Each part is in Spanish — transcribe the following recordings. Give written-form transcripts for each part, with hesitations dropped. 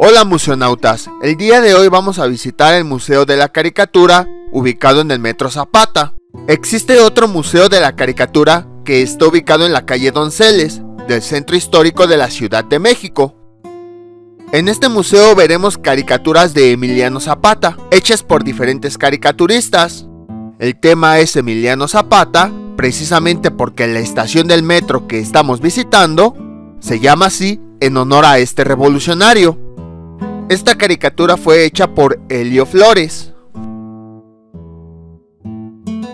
Hola museonautas, el día de hoy vamos a visitar el Museo de la Caricatura, ubicado en el Metro Zapata. Existe otro Museo de la Caricatura que está ubicado en la calle Donceles, del Centro Histórico de la Ciudad de México. En este museo veremos caricaturas de Emiliano Zapata, hechas por diferentes caricaturistas. El tema es Emiliano Zapata, precisamente porque la estación del metro que estamos visitando se llama así en honor a este revolucionario. Esta caricatura fue hecha por Helio Flores.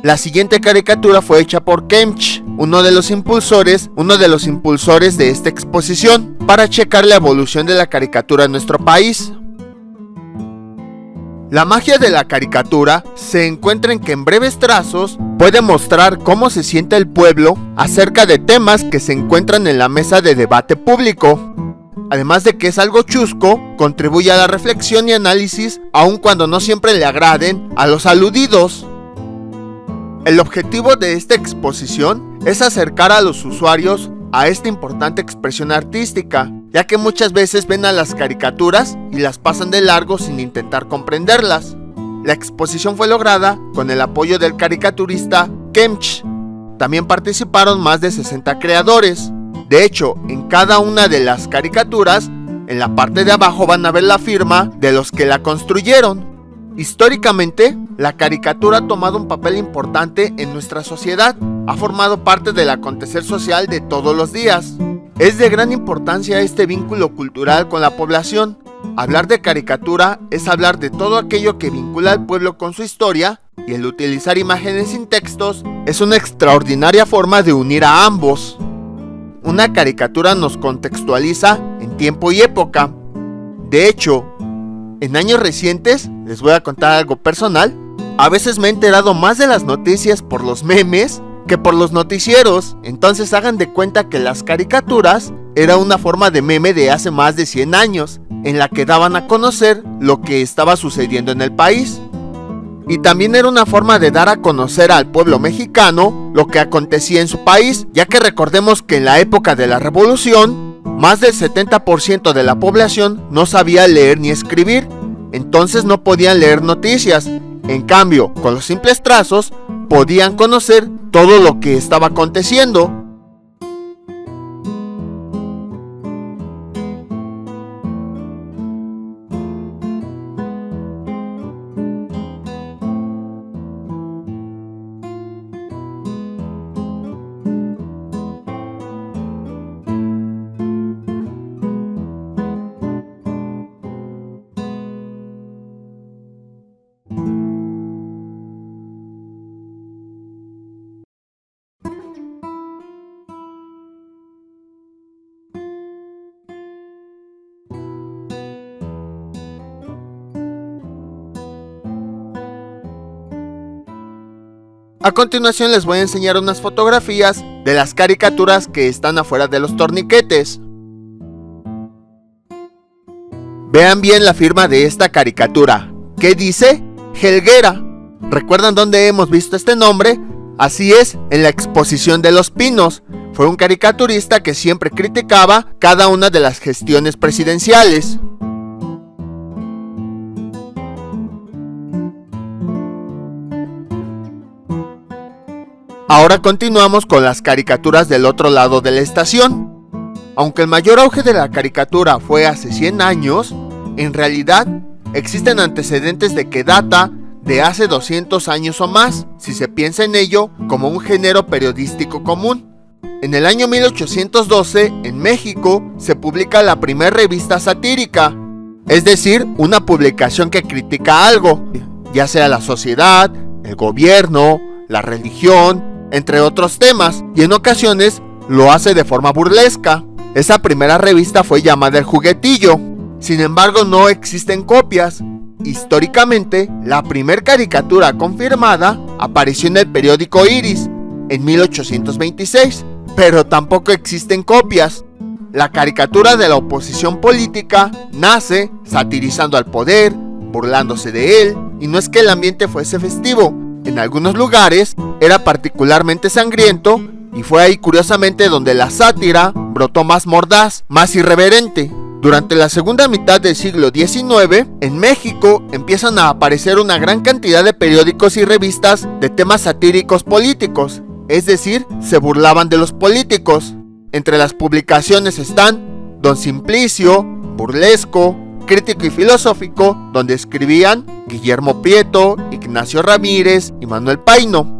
La siguiente caricatura fue hecha por Kemch, uno de los impulsores de esta exposición, para checar la evolución de la caricatura en nuestro país. La magia de la caricatura se encuentra en que en breves trazos puede mostrar cómo se siente el pueblo acerca de temas que se encuentran en la mesa de debate público. Además de que es algo chusco, contribuye a la reflexión y análisis, aun cuando no siempre le agraden a los aludidos. El objetivo de esta exposición es acercar a los usuarios a esta importante expresión artística, ya que muchas veces ven a las caricaturas y las pasan de largo sin intentar comprenderlas. La exposición fue lograda con el apoyo del caricaturista Kemch. También participaron más de 60 creadores. De hecho, en cada una de las caricaturas, en la parte de abajo van a ver la firma de los que la construyeron. Históricamente, la caricatura ha tomado un papel importante en nuestra sociedad, ha formado parte del acontecer social de todos los días. Es de gran importancia este vínculo cultural con la población. Hablar de caricatura es hablar de todo aquello que vincula al pueblo con su historia, y el utilizar imágenes sin textos es una extraordinaria forma de unir a ambos. Una caricatura nos contextualiza en tiempo y época. De hecho, en años recientes, les voy a contar algo personal, a veces me he enterado más de las noticias por los memes que por los noticieros. Entonces hagan de cuenta que las caricaturas era una forma de meme de hace más de 100 años, en la que daban a conocer lo que estaba sucediendo en el país. Y también era una forma de dar a conocer al pueblo mexicano lo que acontecía en su país, ya que recordemos que en la época de la revolución, más del 70% de la población no sabía leer ni escribir, entonces no podían leer noticias. En cambio, con los simples trazos, podían conocer todo lo que estaba aconteciendo. A continuación les voy a enseñar unas fotografías de las caricaturas que están afuera de los torniquetes. Vean bien la firma de esta caricatura. ¿Qué dice? Helguera. ¿Recuerdan dónde hemos visto este nombre? Así es, en la exposición de Los Pinos. Fue un caricaturista que siempre criticaba cada una de las gestiones presidenciales. Ahora continuamos con las caricaturas del otro lado de la estación. Aunque el mayor auge de la caricatura fue hace 100 años, en realidad existen antecedentes de que data de hace 200 años o más, si se piensa en ello como un género periodístico común. En el año 1812, en México, se publica la primera revista satírica, es decir, una publicación que critica algo, ya sea la sociedad, el gobierno, la religión, entre otros temas, y en ocasiones lo hace de forma burlesca. Esa primera revista fue llamada El Juguetillo. Sin embargo, no existen copias. Históricamente, la primer caricatura confirmada apareció en el periódico Iris en 1826, pero tampoco existen copias. La caricatura de la oposición política nace satirizando al poder, burlándose de él, y no es que el ambiente fuese festivo. En algunos lugares era particularmente sangriento y fue ahí curiosamente donde la sátira brotó más mordaz, más irreverente. Durante la segunda mitad del siglo XIX, en México empiezan a aparecer una gran cantidad de periódicos y revistas de temas satíricos políticos, es decir, se burlaban de los políticos. Entre las publicaciones están Don Simplicio, Burlesco, Crítico y Filosófico, donde escribían Guillermo Prieto, Ignacio Ramírez y Manuel Paino.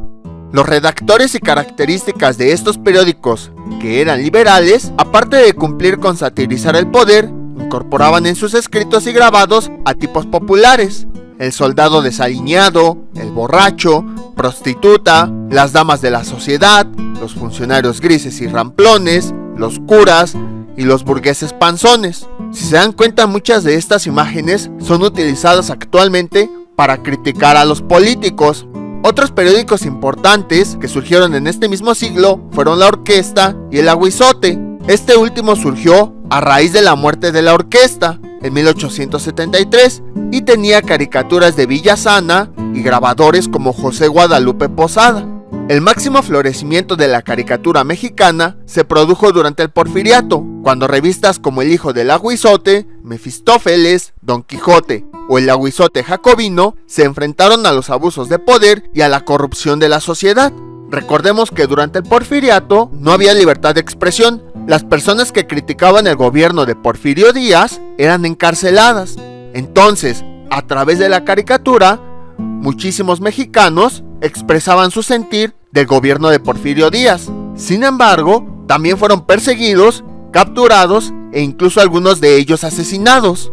Los redactores y características de estos periódicos, que eran liberales, aparte de cumplir con satirizar el poder, incorporaban en sus escritos y grabados a tipos populares: el soldado desaliñado, el borracho, prostituta, las damas de la sociedad, los funcionarios grises y ramplones, los curas y los burgueses panzones. Si se dan cuenta, muchas de estas imágenes son utilizadas actualmente para criticar a los políticos. Otros periódicos importantes que surgieron en este mismo siglo fueron La Orquesta y El Aguizote. Este último surgió a raíz de la muerte de La Orquesta en 1873 y tenía caricaturas de Villasana y grabadores como José Guadalupe Posada. El máximo florecimiento de la caricatura mexicana se produjo durante el Porfiriato, cuando revistas como El Hijo del Aguizote, Mefistófeles, Don Quijote o El Aguizote Jacobino se enfrentaron a los abusos de poder y a la corrupción de la sociedad. Recordemos que durante el Porfiriato no había libertad de expresión. Las personas que criticaban el gobierno de Porfirio Díaz eran encarceladas. Entonces, a través de la caricatura, muchísimos mexicanos expresaban su sentir del gobierno de Porfirio Díaz. Sin embargo, también fueron perseguidos, capturados e incluso algunos de ellos asesinados.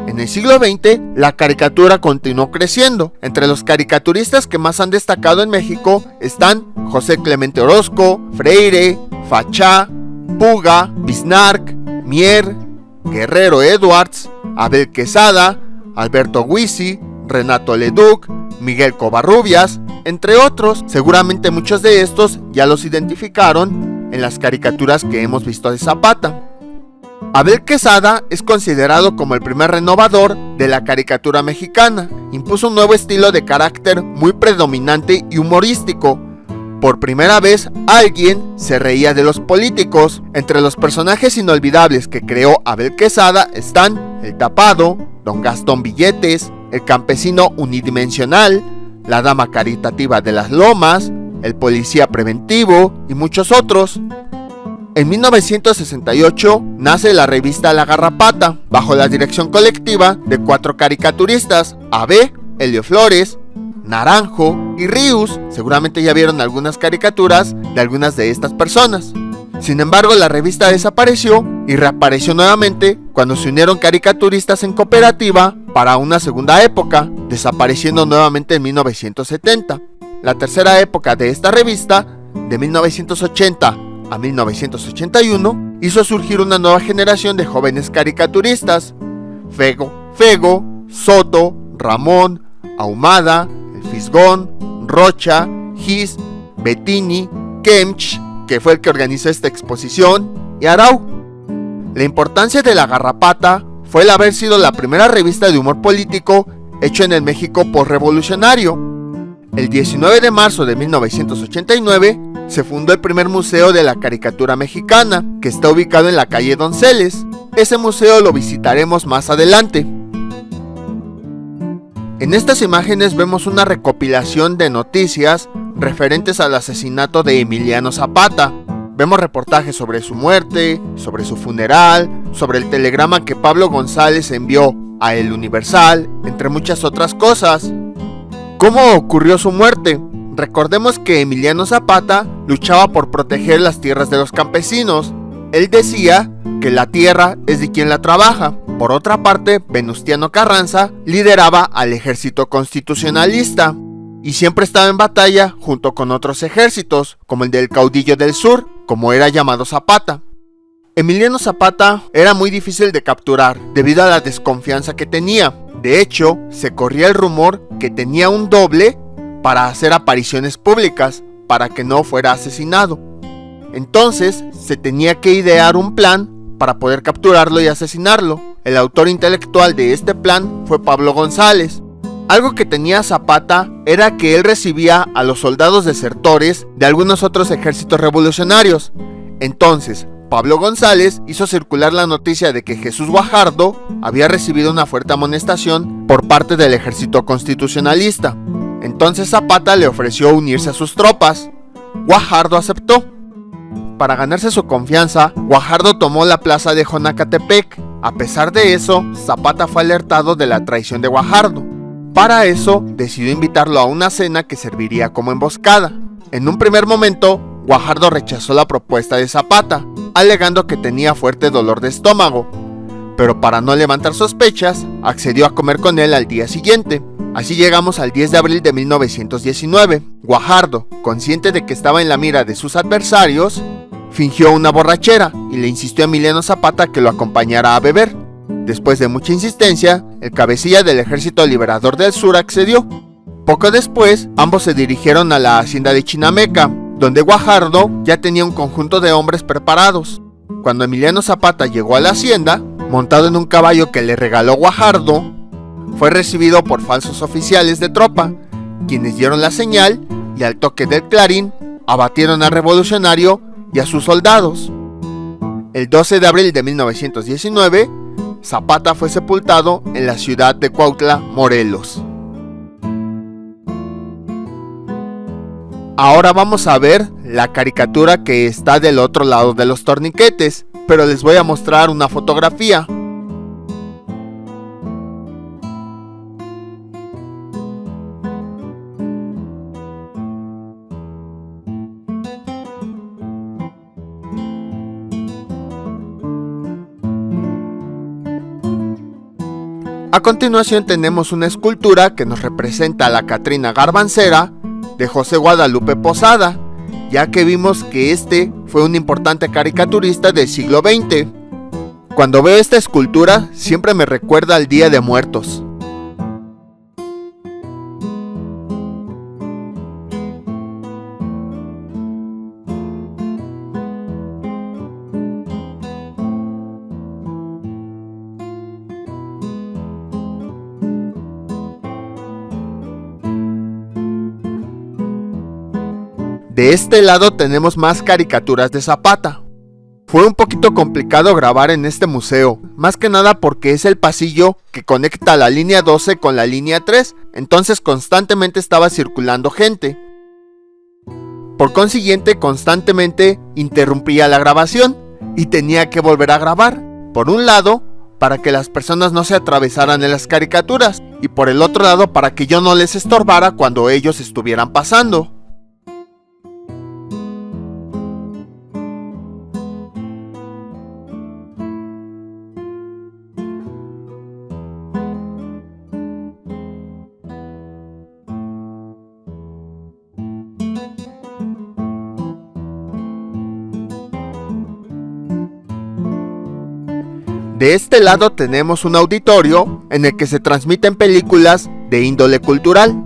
En el siglo XX, la caricatura continuó creciendo. Entre los caricaturistas que más han destacado en México están José Clemente Orozco, Freire, Fachá, Puga, Bismarck, Mier, Guerrero Edwards, Abel Quesada, Alberto Huizi, Renato Leduc, Miguel Covarrubias, entre otros. Seguramente muchos de estos ya los identificaron en las caricaturas que hemos visto de Zapata. Abel Quesada es considerado como el primer renovador de la caricatura mexicana. Impuso un nuevo estilo de carácter muy predominante y humorístico. Por primera vez, alguien se reía de los políticos. Entre los personajes inolvidables que creó Abel Quesada están El Tapado, Don Gastón Billetes, El Campesino Unidimensional, La Dama Caritativa de las Lomas, El Policía Preventivo y muchos otros. En 1968 nace la revista La Garrapata, bajo la dirección colectiva de 4 caricaturistas: Abe, Helio Flores, Naranjo y Rius. Seguramente ya vieron algunas caricaturas de algunas de estas personas. Sin embargo, la revista desapareció y reapareció nuevamente cuando se unieron caricaturistas en cooperativa para una segunda época, desapareciendo nuevamente en 1970. La tercera época de esta revista, de 1980 a 1981, hizo surgir una nueva generación de jóvenes caricaturistas: Fego, Soto, Ramón, Ahumada, El Fisgón, Rocha, Gis, Bettini, Kemch, que fue el que organizó esta exposición, y Arau. La importancia de La Garrapata fue el haber sido la primera revista de humor político hecho en el México postrevolucionario. El 19 de marzo de 1989 se fundó el primer museo de la caricatura mexicana, que está ubicado en la calle Donceles. Ese museo lo visitaremos más adelante. En estas imágenes vemos una recopilación de noticias referentes al asesinato de Emiliano Zapata. Vemos reportajes sobre su muerte, sobre su funeral, sobre el telegrama que Pablo González envió a El Universal, entre muchas otras cosas. ¿Cómo ocurrió su muerte? Recordemos que Emiliano Zapata luchaba por proteger las tierras de los campesinos. Él decía que la tierra es de quien la trabaja. Por otra parte, Venustiano Carranza lideraba al ejército constitucionalista y siempre estaba en batalla junto con otros ejércitos, como el del caudillo del sur, como era llamado Zapata. Emiliano Zapata era muy difícil de capturar debido a la desconfianza que tenía. De hecho, se corría el rumor que tenía un doble para hacer apariciones públicas, para que no fuera asesinado. Entonces, se tenía que idear un plan para poder capturarlo y asesinarlo. El autor intelectual de este plan fue Pablo González. Algo que tenía Zapata era que él recibía a los soldados desertores de algunos otros ejércitos revolucionarios. Entonces, Pablo González hizo circular la noticia de que Jesús Guajardo había recibido una fuerte amonestación por parte del ejército constitucionalista. Entonces Zapata le ofreció unirse a sus tropas. Guajardo aceptó. Para ganarse su confianza, Guajardo tomó la plaza de Jonacatepec. A pesar de eso, Zapata fue alertado de la traición de Guajardo. Para eso, decidió invitarlo a una cena que serviría como emboscada. En un primer momento, Guajardo rechazó la propuesta de Zapata, alegando que tenía fuerte dolor de estómago. Pero para no levantar sospechas, accedió a comer con él al día siguiente. Así llegamos al 10 de abril de 1919. Guajardo, consciente de que estaba en la mira de sus adversarios, fingió una borrachera y le insistió a Emiliano Zapata que lo acompañara a beber. Después de mucha insistencia, el cabecilla del Ejército Liberador del Sur accedió. Poco después, ambos se dirigieron a la hacienda de Chinameca, donde Guajardo ya tenía un conjunto de hombres preparados. Cuando Emiliano Zapata llegó a la hacienda, montado en un caballo que le regaló Guajardo, fue recibido por falsos oficiales de tropa, quienes dieron la señal y al toque del clarín abatieron al revolucionario y a sus soldados. El 12 de abril de 1919, Zapata fue sepultado en la ciudad de Cuautla, Morelos. Ahora vamos a ver la caricatura que está del otro lado de los torniquetes, pero les voy a mostrar una fotografía. A continuación tenemos una escultura que nos representa a la Catrina Garbancera de José Guadalupe Posada, ya que vimos que este fue un importante caricaturista del siglo XX. Cuando veo esta escultura siempre me recuerda al Día de Muertos. De este lado tenemos más caricaturas de Zapata. Fue un poquito complicado grabar en este museo, más que nada porque es el pasillo que conecta la línea 12 con la línea 3, entonces constantemente estaba circulando gente. Por consiguiente, constantemente interrumpía la grabación y tenía que volver a grabar. Por un lado, para que las personas no se atravesaran en las caricaturas, y por el otro lado, para que yo no les estorbara cuando ellos estuvieran pasando. De este lado tenemos un auditorio en el que se transmiten películas de índole cultural.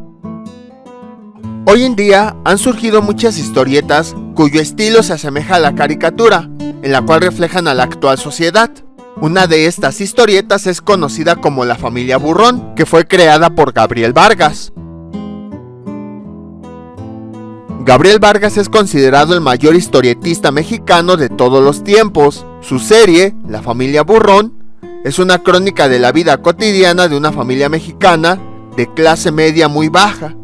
Hoy en día han surgido muchas historietas cuyo estilo se asemeja a la caricatura, en la cual reflejan a la actual sociedad. Una de estas historietas es conocida como La Familia Burrón, que fue creada por Gabriel Vargas. Gabriel Vargas es considerado el mayor historietista mexicano de todos los tiempos. Su serie, La Familia Burrón, es una crónica de la vida cotidiana de una familia mexicana de clase media muy baja,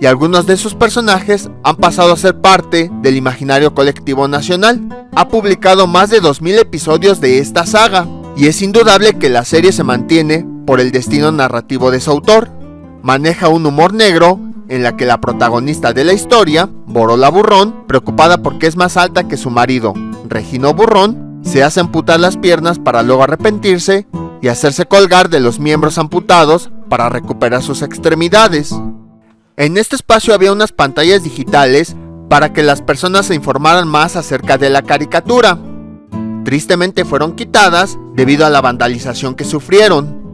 y algunos de sus personajes han pasado a ser parte del imaginario colectivo nacional. Ha publicado más de 2000 episodios de esta saga, y es indudable que la serie se mantiene por el destino narrativo de su autor. Maneja un humor negro en la que la protagonista de la historia, Borola Burrón, preocupada porque es más alta que su marido, Regino Burrón, se hace amputar las piernas para luego arrepentirse y hacerse colgar de los miembros amputados para recuperar sus extremidades. En este espacio había unas pantallas digitales para que las personas se informaran más acerca de la caricatura. Tristemente fueron quitadas debido a la vandalización que sufrieron.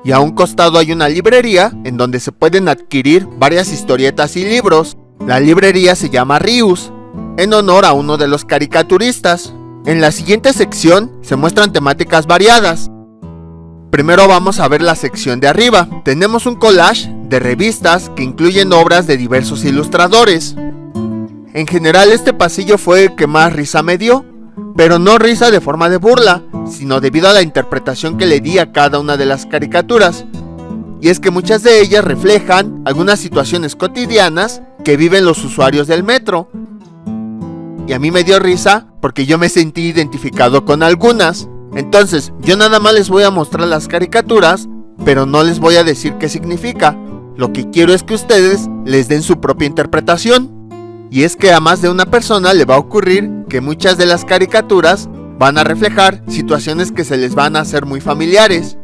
Y a un costado hay una librería en donde se pueden adquirir varias historietas y libros. La librería se llama Rius, en honor a uno de los caricaturistas. En la siguiente sección se muestran temáticas variadas. Primero vamos a ver la sección de arriba. Tenemos un collage de revistas que incluyen obras de diversos ilustradores. En general este pasillo fue el que más risa me dio, pero no risa de forma de burla, sino debido a la interpretación que le di a cada una de las caricaturas. Y es que muchas de ellas reflejan algunas situaciones cotidianas que viven los usuarios del metro. Y a mí me dio risa porque yo me sentí identificado con algunas. Entonces, yo nada más les voy a mostrar las caricaturas, pero no les voy a decir qué significa. Lo que quiero es que ustedes les den su propia interpretación. Y es que a más de una persona le va a ocurrir que muchas de las caricaturas van a reflejar situaciones que se les van a hacer muy familiares.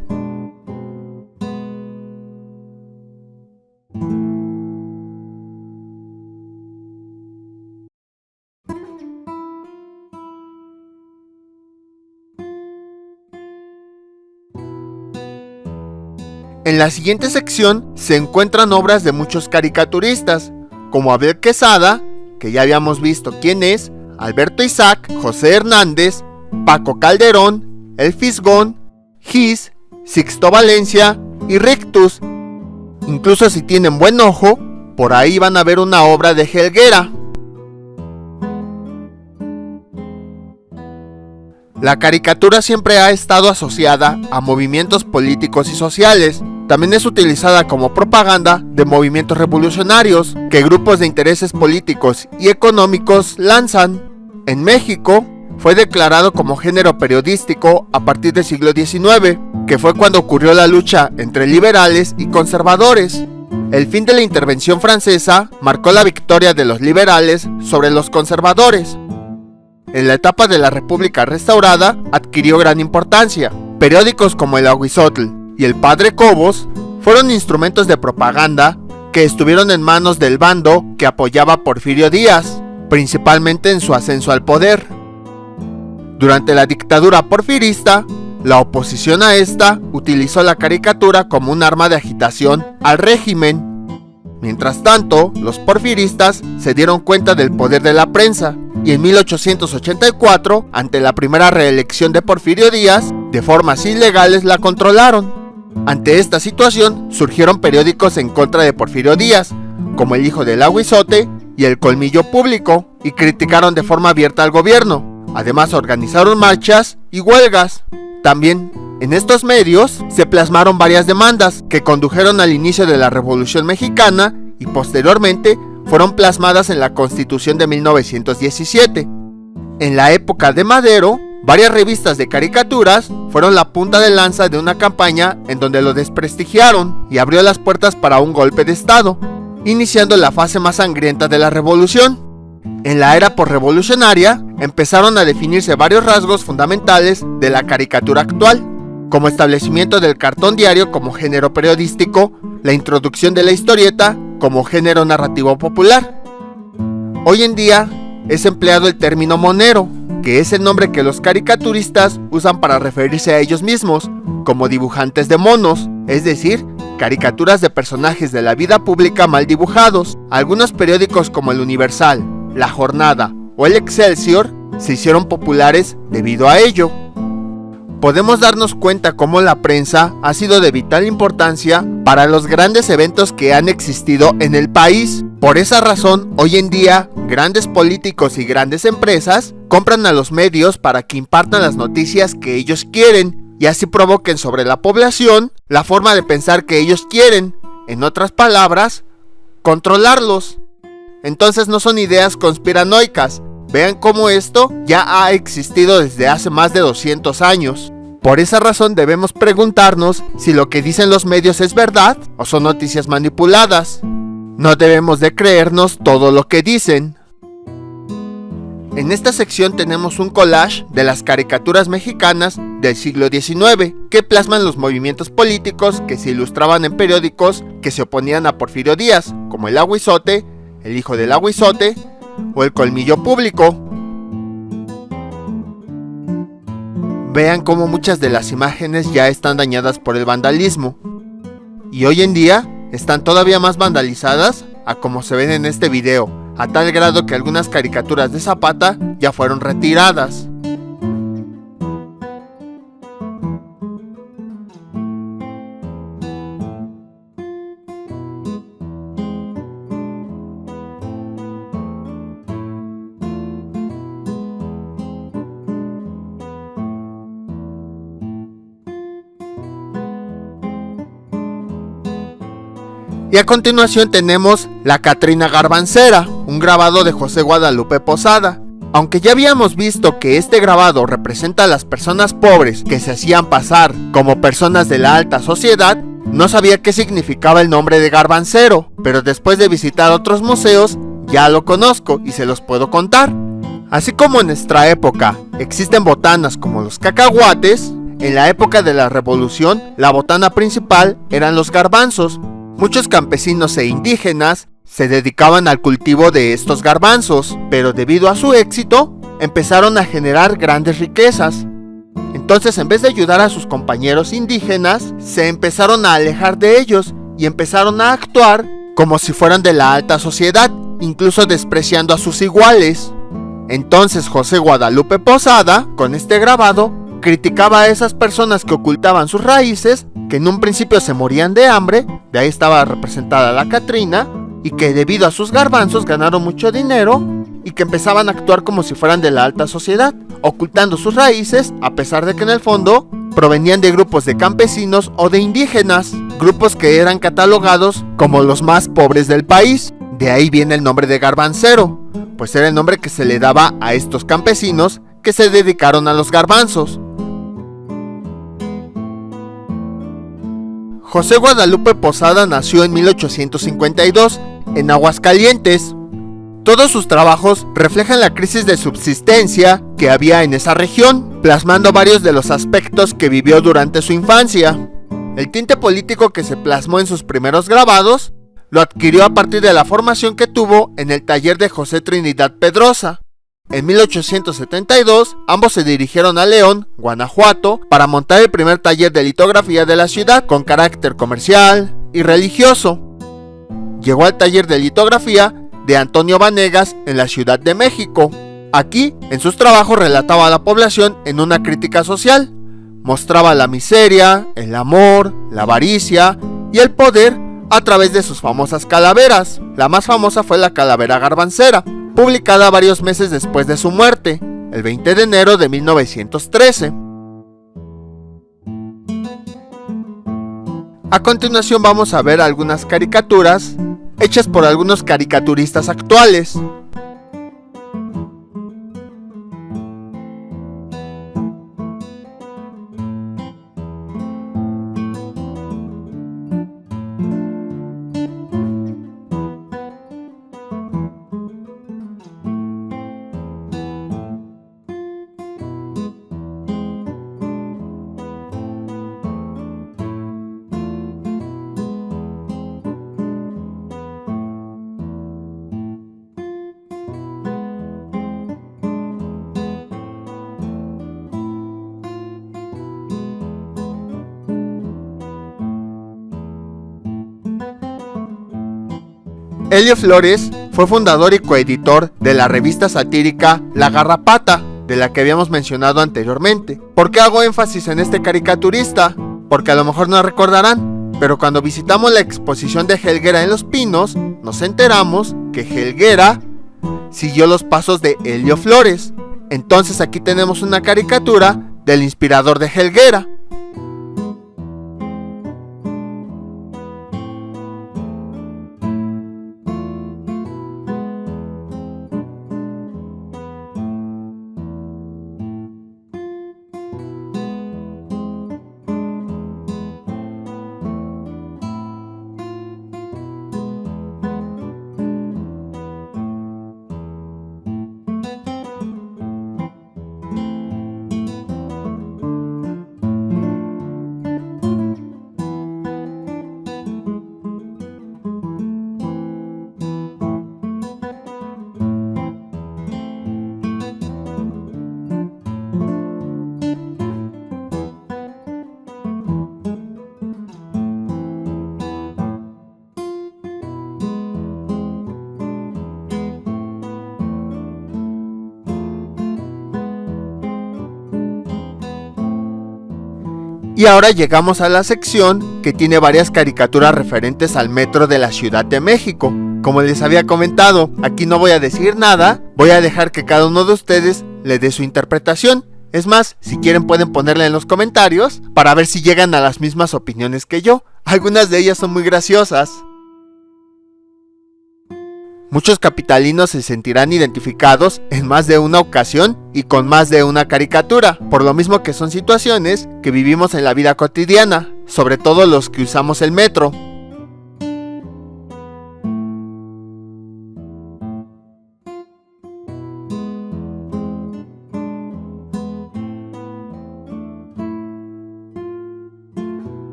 En la siguiente sección se encuentran obras de muchos caricaturistas, como Abel Quesada, que ya habíamos visto quién es, Alberto Isaac, José Hernández, Paco Calderón, El Fisgón, Gis, Sixto Valencia y Rictus. Incluso si tienen buen ojo, por ahí van a ver una obra de Helguera. La caricatura siempre ha estado asociada a movimientos políticos y sociales. También es utilizada como propaganda de movimientos revolucionarios que grupos de intereses políticos y económicos lanzan. En México fue declarado como género periodístico a partir del siglo XIX, que fue cuando ocurrió la lucha entre liberales y conservadores. El fin de la intervención francesa marcó la victoria de los liberales sobre los conservadores. En la etapa de la República restaurada adquirió gran importancia. Periódicos como El Aguizotl y El Padre Cobos fueron instrumentos de propaganda que estuvieron en manos del bando que apoyaba a Porfirio Díaz, principalmente en su ascenso al poder. Durante la dictadura porfirista, la oposición a esta utilizó la caricatura como un arma de agitación al régimen. Mientras tanto, los porfiristas se dieron cuenta del poder de la prensa y en 1884, ante la primera reelección de Porfirio Díaz, de formas ilegales la controlaron. Ante esta situación, surgieron periódicos en contra de Porfirio Díaz, como El Hijo del Aguizote y El Colmillo Público, y criticaron de forma abierta al gobierno. Además, organizaron marchas y huelgas. También, en estos medios, se plasmaron varias demandas que condujeron al inicio de la Revolución Mexicana y posteriormente fueron plasmadas en la Constitución de 1917. En la época de Madero, varias revistas de caricaturas fueron la punta de lanza de una campaña en donde lo desprestigiaron y abrió las puertas para un golpe de estado, iniciando la fase más sangrienta de la revolución. En la era posrevolucionaria empezaron a definirse varios rasgos fundamentales de la caricatura actual, como establecimiento del cartón diario como género periodístico, la introducción de la historieta como género narrativo popular. Hoy en día es empleado el término monero, que es el nombre que los caricaturistas usan para referirse a ellos mismos, como dibujantes de monos, es decir, caricaturas de personajes de la vida pública mal dibujados. Algunos periódicos como El Universal, La Jornada o El Excelsior se hicieron populares debido a ello. Podemos darnos cuenta cómo la prensa ha sido de vital importancia para los grandes eventos que han existido en el país. Por esa razón, hoy en día, grandes políticos y grandes empresas compran a los medios para que impartan las noticias que ellos quieren y así provoquen sobre la población la forma de pensar que ellos quieren. En otras palabras, controlarlos. Entonces no son ideas conspiranoicas. Vean cómo esto ya ha existido desde hace más de 200 años. Por esa razón debemos preguntarnos si lo que dicen los medios es verdad o son noticias manipuladas. No debemos de creernos todo lo que dicen. En esta sección tenemos un collage de las caricaturas mexicanas del siglo XIX que plasman los movimientos políticos que se ilustraban en periódicos que se oponían a Porfirio Díaz, como El Aguizote, El Hijo del Aguizote o El Colmillo Público. Vean cómo muchas de las imágenes ya están dañadas por el vandalismo y hoy en día están todavía más vandalizadas a como se ven en este video, a tal grado que algunas caricaturas de Zapata ya fueron retiradas. Y a continuación tenemos La Catrina Garbancera, un grabado de José Guadalupe Posada. Aunque ya habíamos visto que este grabado representa a las personas pobres que se hacían pasar como personas de la alta sociedad, no sabía qué significaba el nombre de garbancero, pero después de visitar otros museos ya lo conozco y se los puedo contar. Así como en nuestra época existen botanas como los cacahuates, en la época de la Revolución la botana principal eran los garbanzos. Muchos campesinos e indígenas se dedicaban al cultivo de estos garbanzos, pero debido a su éxito empezaron a generar grandes riquezas. Entonces, en vez de ayudar a sus compañeros indígenas, se empezaron a alejar de ellos y empezaron a actuar como si fueran de la alta sociedad, incluso despreciando a sus iguales. Entonces José Guadalupe Posada, con este grabado, criticaba a esas personas que ocultaban sus raíces, que en un principio se morían de hambre, de ahí estaba representada la Catrina, y que debido a sus garbanzos ganaron mucho dinero y que empezaban a actuar como si fueran de la alta sociedad, ocultando sus raíces, a pesar de que en el fondo provenían de grupos de campesinos o de indígenas, grupos que eran catalogados como los más pobres del país. De ahí viene el nombre de garbancero, pues era el nombre que se le daba a estos campesinos que se dedicaron a los garbanzos. José Guadalupe Posada nació en 1852 en Aguascalientes. Todos sus trabajos reflejan la crisis de subsistencia que había en esa región, plasmando varios de los aspectos que vivió durante su infancia. El tinte político que se plasmó en sus primeros grabados lo adquirió a partir de la formación que tuvo en el taller de José Trinidad Pedrosa. En 1872, ambos se dirigieron a León, Guanajuato, para montar el primer taller de litografía de la ciudad con carácter comercial y religioso. Llegó al taller de litografía de Antonio Vanegas en la Ciudad de México. Aquí, en sus trabajos, relataba a la población en una crítica social. Mostraba la miseria, el amor, la avaricia y el poder a través de sus famosas calaveras. La más famosa fue la calavera garbancera, publicada varios meses después de su muerte, el 20 de enero de 1913. A continuación vamos a ver algunas caricaturas hechas por algunos caricaturistas actuales. Helio Flores fue fundador y coeditor de la revista satírica La Garrapata, de la que habíamos mencionado anteriormente. ¿Por qué hago énfasis en este caricaturista? Porque a lo mejor no recordarán, pero cuando visitamos la exposición de Helguera en Los Pinos, nos enteramos que Helguera siguió los pasos de Helio Flores. Entonces aquí tenemos una caricatura del inspirador de Helguera. Y ahora llegamos a la sección que tiene varias caricaturas referentes al metro de la Ciudad de México. Como les había comentado, aquí no voy a decir nada, voy a dejar que cada uno de ustedes le dé su interpretación. Es más, si quieren pueden ponerla en los comentarios para ver si llegan a las mismas opiniones que yo. Algunas de ellas son muy graciosas. Muchos capitalinos se sentirán identificados en más de una ocasión y con más de una caricatura, por lo mismo que son situaciones que vivimos en la vida cotidiana, sobre todo los que usamos el metro.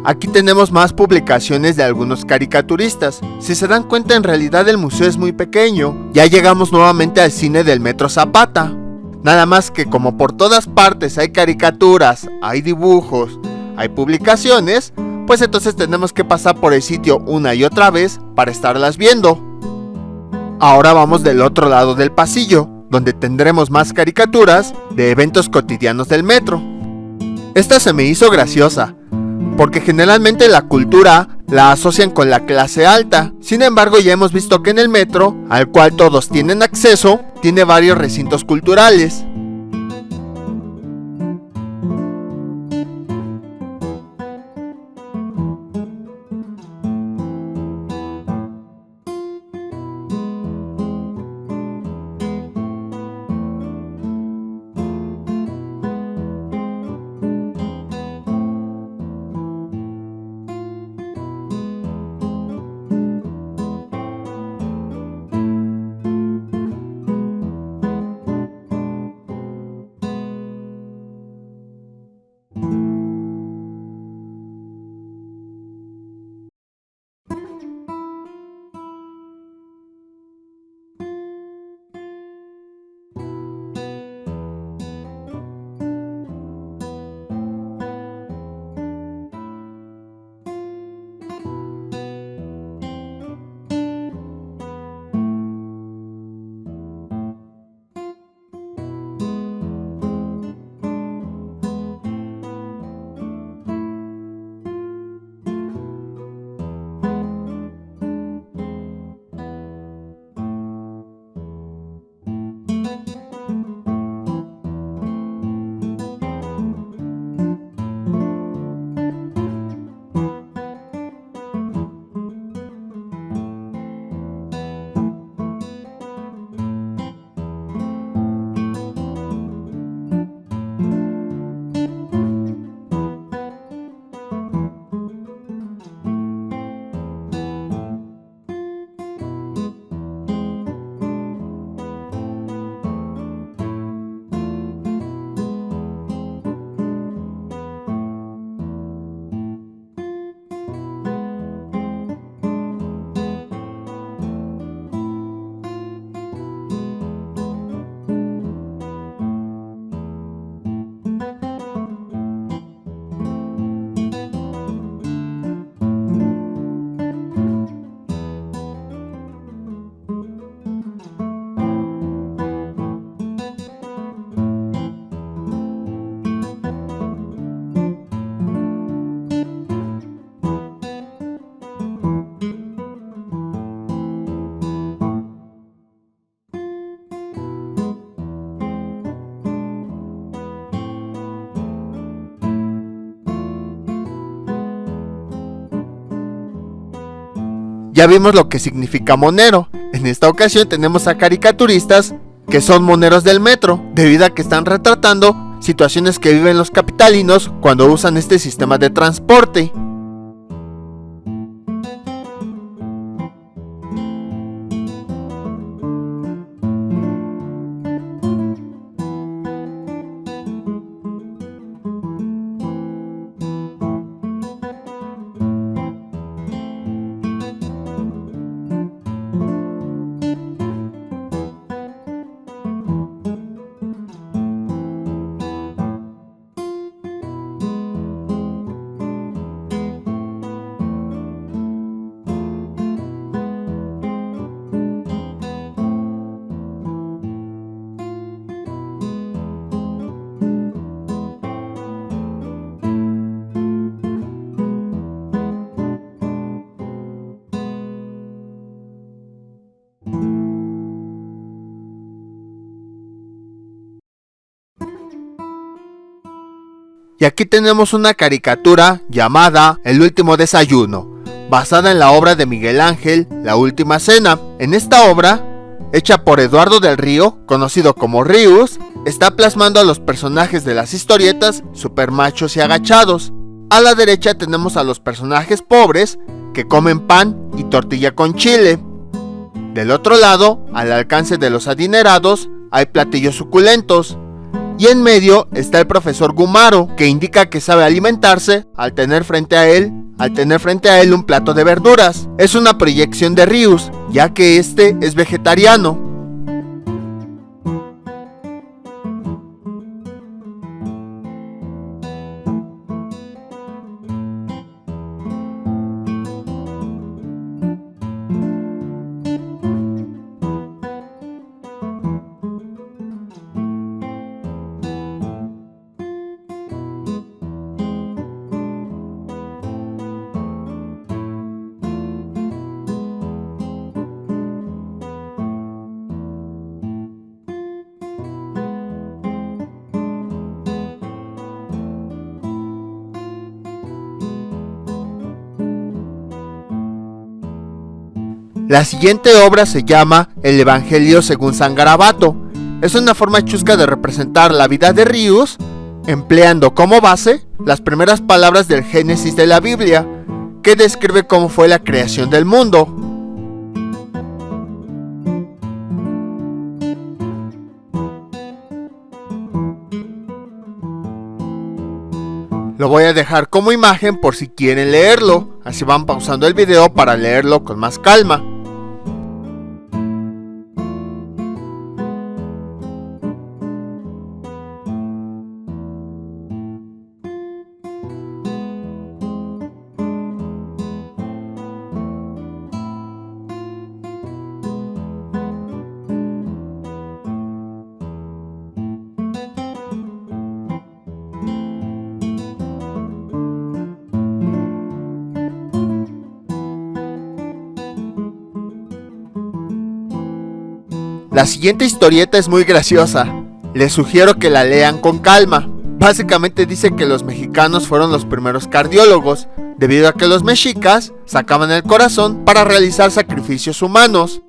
Aquí tenemos más publicaciones de algunos caricaturistas. Si se dan cuenta, en realidad el museo es muy pequeño. Ya llegamos nuevamente al cine del Metro Zapata. Nada más que como por todas partes hay caricaturas, hay dibujos, hay publicaciones, pues entonces tenemos que pasar por el sitio una y otra vez para estarlas viendo. Ahora vamos del otro lado del pasillo, donde tendremos más caricaturas de eventos cotidianos del metro. Esta se me hizo graciosa, porque generalmente la cultura la asocian con la clase alta. Sin embargo, ya hemos visto que en el metro, al cual todos tienen acceso, tiene varios recintos culturales. Ya vimos lo que significa monero. En esta ocasión tenemos a caricaturistas que son moneros del metro, debido a que están retratando situaciones que viven los capitalinos cuando usan este sistema de transporte. Y aquí tenemos una caricatura llamada El último desayuno, basada en la obra de Miguel Ángel, La última cena. En esta obra, hecha por Eduardo del Río, conocido como Rius, está plasmando a los personajes de las historietas supermachos y agachados. A la derecha tenemos a los personajes pobres que comen pan y tortilla con chile. Del otro lado, al alcance de los adinerados, hay platillos suculentos. Y en medio está el profesor Gumaro, que indica que sabe alimentarse al tener frente a él un plato de verduras. Es una proyección de Rius, ya que este es vegetariano. La siguiente obra se llama El Evangelio según San Garabato. Es una forma chusca de representar la vida de Rius, empleando como base las primeras palabras del Génesis de la Biblia, que describe cómo fue la creación del mundo. Lo voy a dejar como imagen por si quieren leerlo, así van pausando el video para leerlo con más calma. La siguiente historieta es muy graciosa. Les sugiero que la lean con calma. Básicamente dice que los mexicanos fueron los primeros cardiólogos, debido a que los mexicas sacaban el corazón para realizar sacrificios humanos.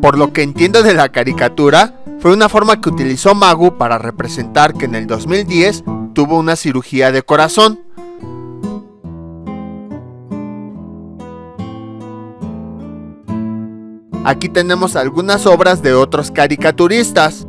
Por lo que entiendo de la caricatura, fue una forma que utilizó Magu para representar que en el 2010 tuvo una cirugía de corazón. Aquí tenemos algunas obras de otros caricaturistas.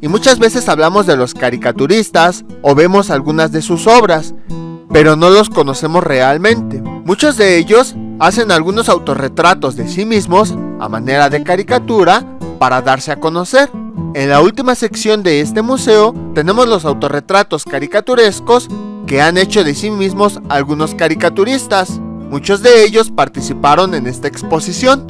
Y muchas veces hablamos de los caricaturistas o vemos algunas de sus obras, pero no los conocemos realmente. Muchos de ellos hacen algunos autorretratos de sí mismos a manera de caricatura para darse a conocer. En la última sección de este museo tenemos los autorretratos caricaturescos que han hecho de sí mismos algunos caricaturistas. Muchos de ellos participaron en esta exposición.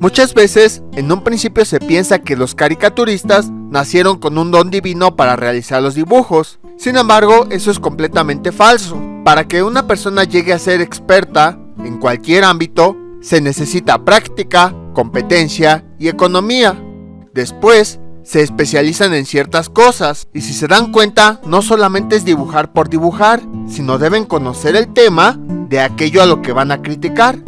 Muchas veces, en un principio se piensa que los caricaturistas nacieron con un don divino para realizar los dibujos. Sin embargo, eso es completamente falso. Para que una persona llegue a ser experta en cualquier ámbito, se necesita práctica, competencia y economía. Después, se especializan en ciertas cosas, y si se dan cuenta, no solamente es dibujar por dibujar, sino deben conocer el tema de aquello a lo que van a criticar.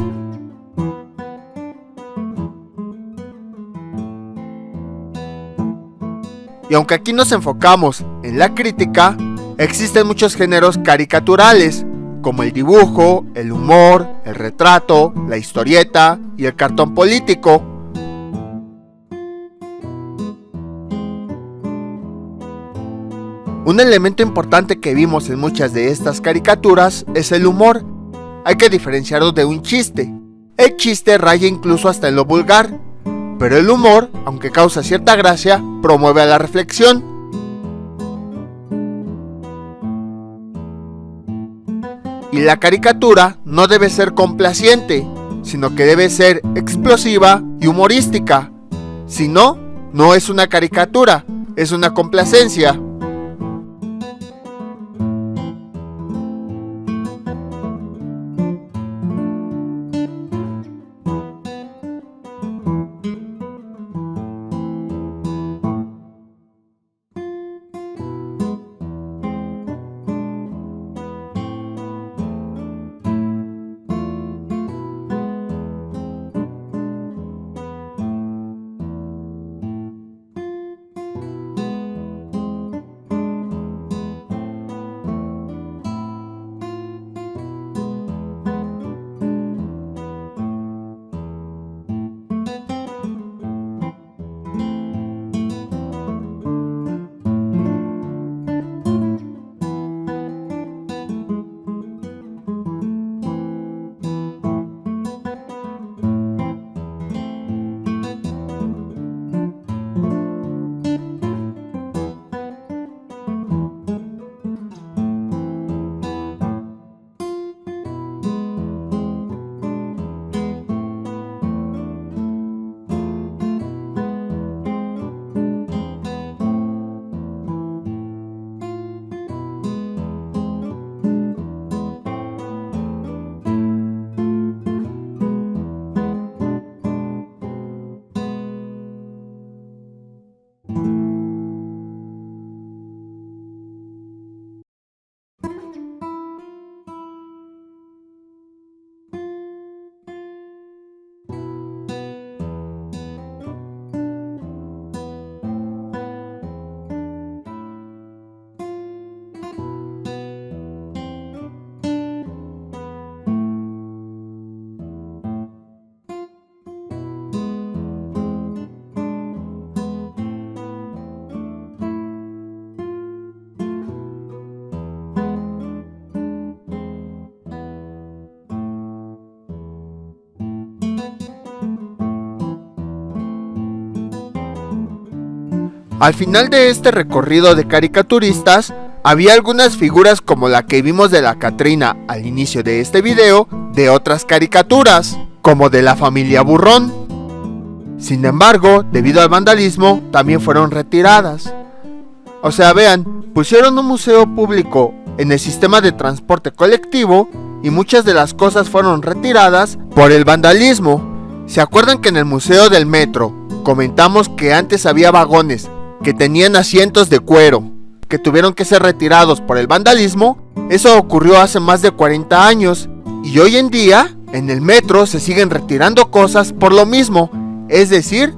Y aunque aquí nos enfocamos en la crítica, existen muchos géneros caricaturales, como el dibujo, el humor, el retrato, la historieta y el cartón político. Un elemento importante que vimos en muchas de estas caricaturas es el humor. Hay que diferenciarlo de un chiste. El chiste raya incluso hasta en lo vulgar, pero el humor, aunque causa cierta gracia, promueve a la reflexión. Y la caricatura no debe ser complaciente, sino que debe ser explosiva y humorística. Si no, no es una caricatura, es una complacencia. Al final de este recorrido de caricaturistas, había algunas figuras como la que vimos de la Catrina al inicio de este video, de otras caricaturas, como de la familia Burrón. Sin embargo, debido al vandalismo, también fueron retiradas. O sea, vean, pusieron un museo público en el sistema de transporte colectivo y muchas de las cosas fueron retiradas por el vandalismo. ¿Se acuerdan que en el museo del metro comentamos que antes había vagones que tenían asientos de cuero que tuvieron que ser retirados por el vandalismo? Eso ocurrió hace más de 40 años y hoy en día en el metro se siguen retirando cosas por lo mismo. Es decir,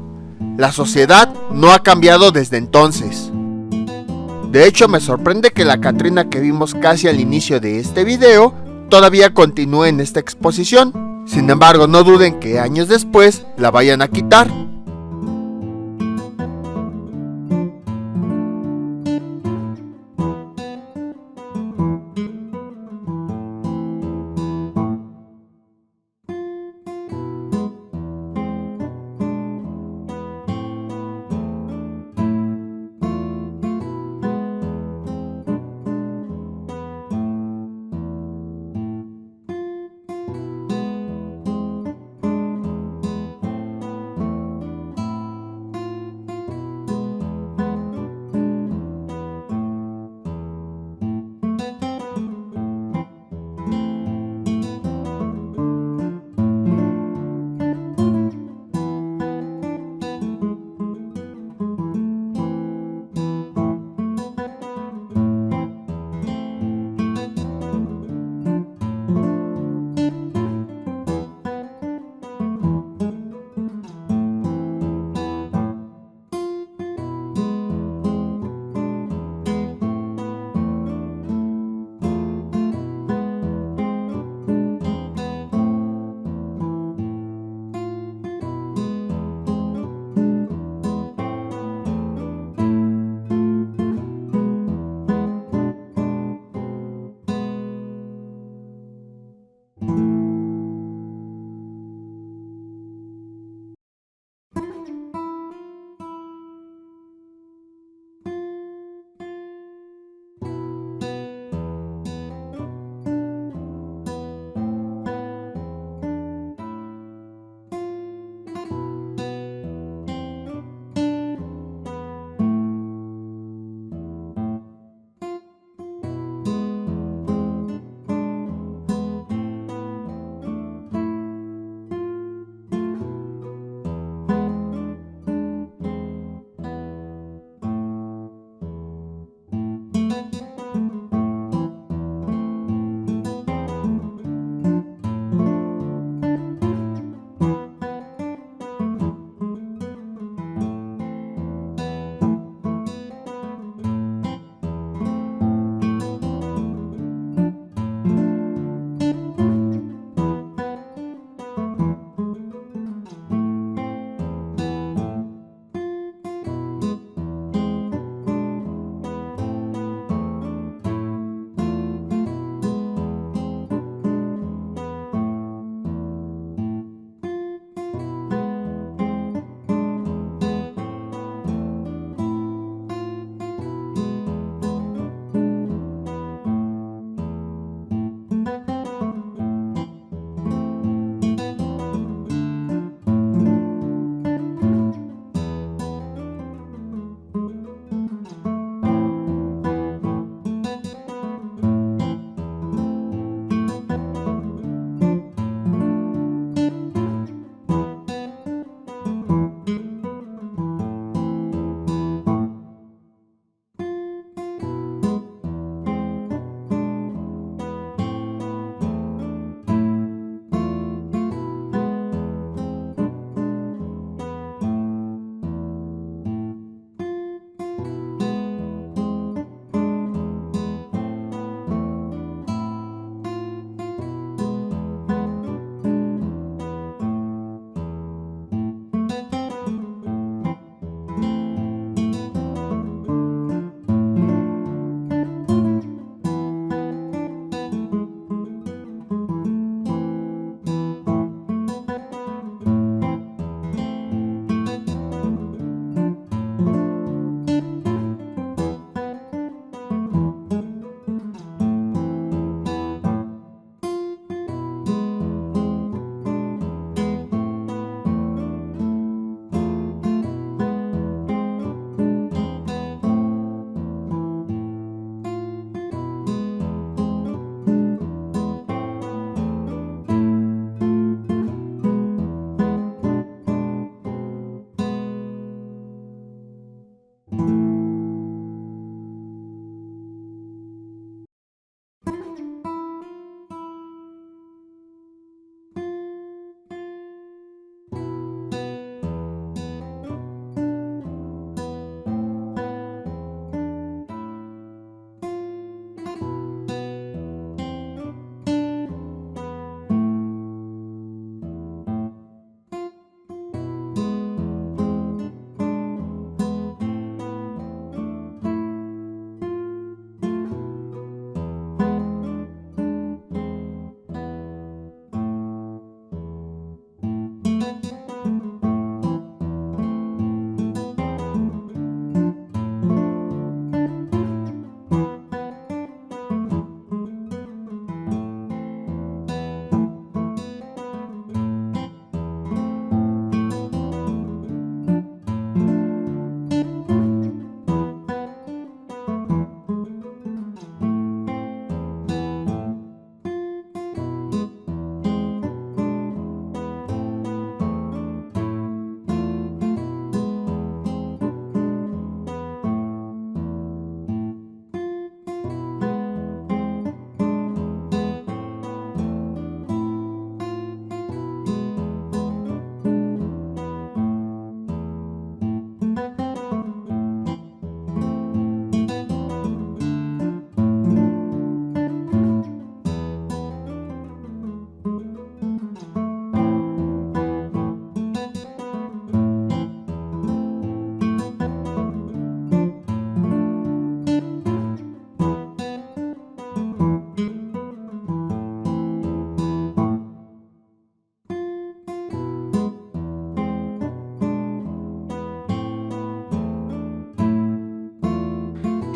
la sociedad no ha cambiado desde entonces. De hecho, me sorprende que la Catrina que vimos casi al inicio de este video todavía continúe en esta exposición. Sin embargo, no duden que años después la vayan a quitar.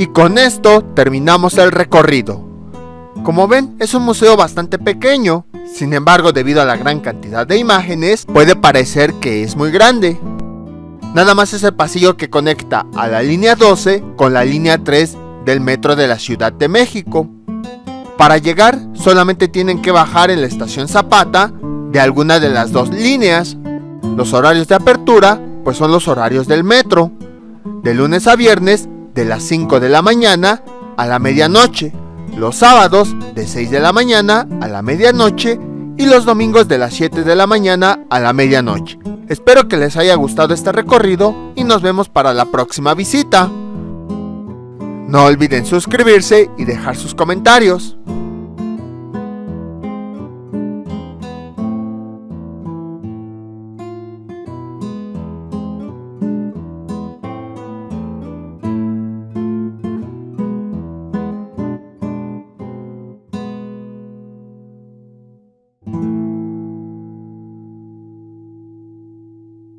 Y con esto terminamos el recorrido. Como ven, es un museo bastante pequeño, sin embargo, debido a la gran cantidad de imágenes, puede parecer que es muy grande. Nada más es el pasillo que conecta a la línea 12 con la línea 3 del metro de la Ciudad de México. Para llegar, solamente tienen que bajar en la estación Zapata de alguna de las dos líneas. Los horarios de apertura, pues son los horarios del metro, de lunes a viernes de las 5 de la mañana a la medianoche, los sábados de 6 de la mañana a la medianoche y los domingos de las 7 de la mañana a la medianoche. Espero que les haya gustado este recorrido y nos vemos para la próxima visita. No olviden suscribirse y dejar sus comentarios.